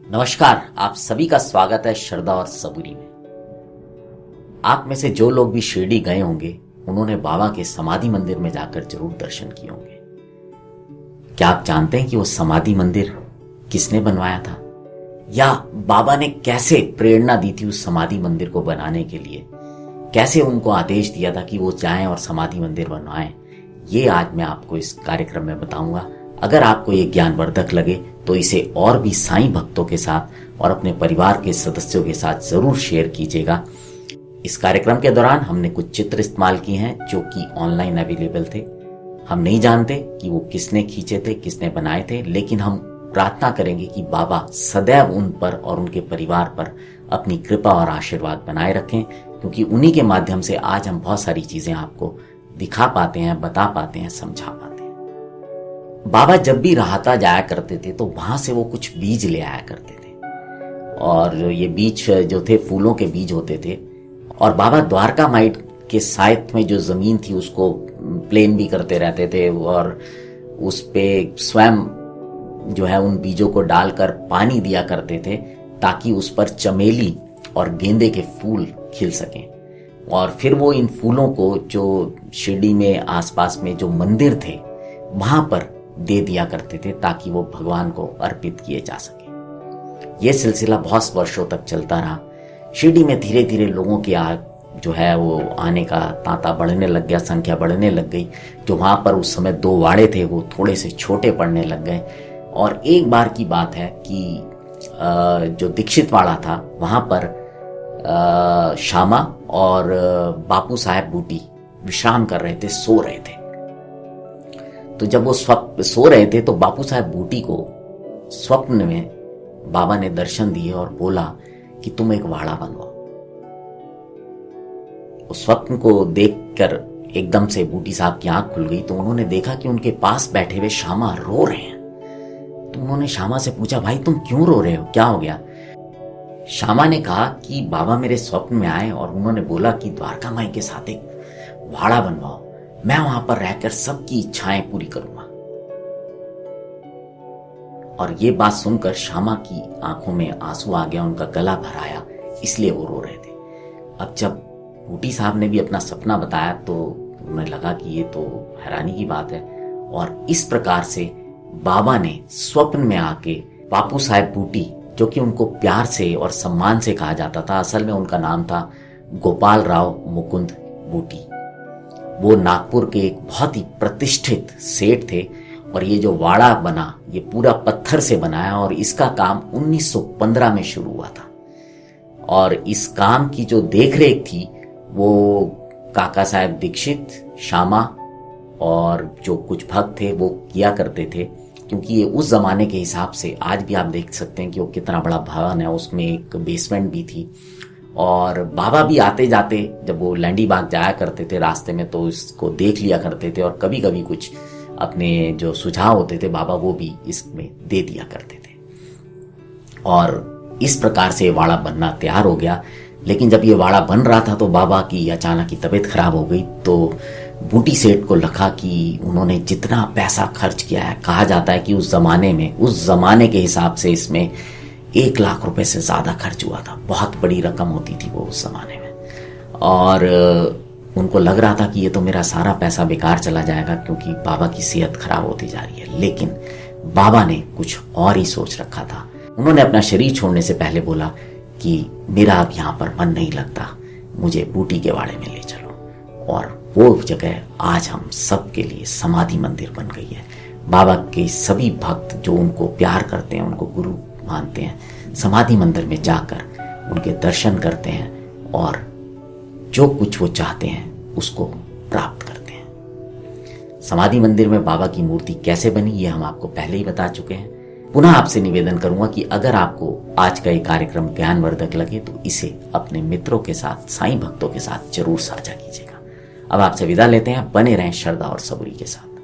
नमस्कार, आप सभी का स्वागत है श्रद्धा और सबूरी में। आप में से जो लोग भी शिरडी गए होंगे उन्होंने बाबा के समाधि मंदिर में जाकर जरूर दर्शन किए होंगे। क्या आप जानते हैं कि वो समाधि मंदिर किसने बनवाया था, या बाबा ने कैसे प्रेरणा दी थी उस समाधि मंदिर को बनाने के लिए, कैसे उनको आदेश दिया था कि वो जाएं और समाधि मंदिर बनवाएं? ये आज मैं आपको इस कार्यक्रम में बताऊंगा। अगर आपको ये ज्ञानवर्धक लगे तो इसे और भी साईं भक्तों के साथ और अपने परिवार के सदस्यों के साथ जरूर शेयर कीजिएगा। इस कार्यक्रम के दौरान हमने कुछ चित्र इस्तेमाल किए हैं जो कि ऑनलाइन अवेलेबल थे। हम नहीं जानते कि वो किसने खींचे थे, किसने बनाए थे, लेकिन हम प्रार्थना करेंगे कि बाबा सदैव उन पर और उनके परिवार पर अपनी कृपा और आशीर्वाद बनाए रखें, क्योंकि उन्हीं के माध्यम से आज हम बहुत सारी चीजें आपको दिखा पाते हैं, बता पाते हैं, समझा पाते हैं। बाबा जब भी राहता जाया करते थे तो वहां से वो कुछ बीज ले आया करते थे, और ये बीज जो थे फूलों के बीज होते थे। और बाबा द्वारका माइट के साइड में जो जमीन थी उसको प्लेन भी करते रहते थे, और उस पे स्वयं जो है उन बीजों को डालकर पानी दिया करते थे ताकि उस पर चमेली और गेंदे के फूल खिल सकें। और फिर वो इन फूलों को जो शिरडी में आसपास में जो मंदिर थे वहां पर दे दिया करते थे ताकि वो भगवान को अर्पित किए जा सके। ये सिलसिला बहुत वर्षों तक चलता रहा। शिरडी में धीरे धीरे लोगों की जो है वो आने का तांता बढ़ने लग गया, संख्या बढ़ने लग गई। जो वहां पर उस समय 2 वाड़े थे वो थोड़े से छोटे पड़ने लग गए। और एक बार की बात है कि जो दीक्षित वाड़ा था वहां पर श्यामा और बापू साहेब बूटी विश्राम कर रहे थे, सो रहे थे। तो जब वो सो रहे थे तो बापू साहब बूटी को स्वप्न में बाबा ने दर्शन दिए और बोला कि तुम एक वाड़ा बनवाओ। उस स्वप्न को देखकर एकदम से बूटी साहब की आंख खुल गई, तो उन्होंने देखा कि उनके पास बैठे हुए श्यामा रो रहे हैं। तो उन्होंने श्यामा से पूछा, भाई तुम क्यों रो रहे हो, क्या हो गया? श्यामा ने कहा कि बाबा मेरे स्वप्न में आए और उन्होंने बोला कि द्वारका माई के साथ एक वाड़ा बनवाओ, मैं वहां पर रहकर सबकी इच्छाएं पूरी करूंगा। और ये बात सुनकर श्यामा की आंखों में आंसू आ गया, उनका गला भर आया, इसलिए वो रो रहे थे। अब जब बूटी साहब ने भी अपना सपना बताया तो उन्हें लगा कि ये तो हैरानी की बात है। और इस प्रकार से बाबा ने स्वप्न में आके बापू साहेब बूटी, जो कि उनको प्यार से और सम्मान से कहा जाता था, असल में उनका नाम था गोपाल राव मुकुंद बूटी, वो नागपुर के एक बहुत ही प्रतिष्ठित सेठ थे। और ये जो वाड़ा बना ये पूरा पत्थर से बनाया और इसका काम 1915 में शुरू हुआ था। और इस काम की जो देखरेख थी वो काका साहेब दीक्षित, श्यामा और जो कुछ भक्त थे वो किया करते थे, क्योंकि ये उस जमाने के हिसाब से आज भी आप देख सकते हैं कि वो कितना बड़ा भवन है, उसमें एक बेसमेंट भी थी। और बाबा भी आते जाते जब वो लैंडी बाग जाया करते थे रास्ते में तो इसको देख लिया करते थे, और कभी कभी कुछ अपने जो सुझाव होते थे बाबा वो भी इसमें दे दिया करते थे। और इस प्रकार से वाड़ा बनना तैयार हो गया। लेकिन जब ये वाड़ा बन रहा था तो बाबा की अचानक ही तबीयत खराब हो गई। तो बूटी सेठ को लगा कि उन्होंने जितना पैसा खर्च किया है, कहा जाता है कि उस जमाने के हिसाब से इसमें 1 लाख रुपए से ज्यादा खर्च हुआ था। बहुत बड़ी रकम होती थी वो उस जमाने में। और उनको लग रहा था कि ये तो मेरा सारा पैसा बेकार चला जाएगा, क्योंकि बाबा की सेहत खराब होती जा रही है। लेकिन बाबा ने कुछ और ही सोच रखा था। उन्होंने अपना शरीर छोड़ने से पहले बोला कि मेरा अब यहाँ पर मन नहीं लगता, मुझे बूटी के वाड़े में ले चलो। और वो जगह आज हम सब के लिए समाधि मंदिर बन गई है। बाबा के सभी भक्त जो उनको प्यार करते हैं, उनको गुरु मानते हैं, समाधि मंदिर में जाकर उनके दर्शन करते हैं और जो कुछ वो चाहते हैं उसको प्राप्त करते हैं। समाधि मंदिर में बाबा की मूर्ति कैसे बनी ये हम आपको पहले ही बता चुके हैं। पुनः आपसे निवेदन करूंगा कि अगर आपको आज का ये कार्यक्रम ज्ञानवर्धक लगे तो इसे अपने मित्रों के साथ, साईं भक्तों के साथ जरूर साझा कीजिएगा। अब आपसे विदा लेते हैं। बने रहें श्रद्धा और सबूरी के साथ।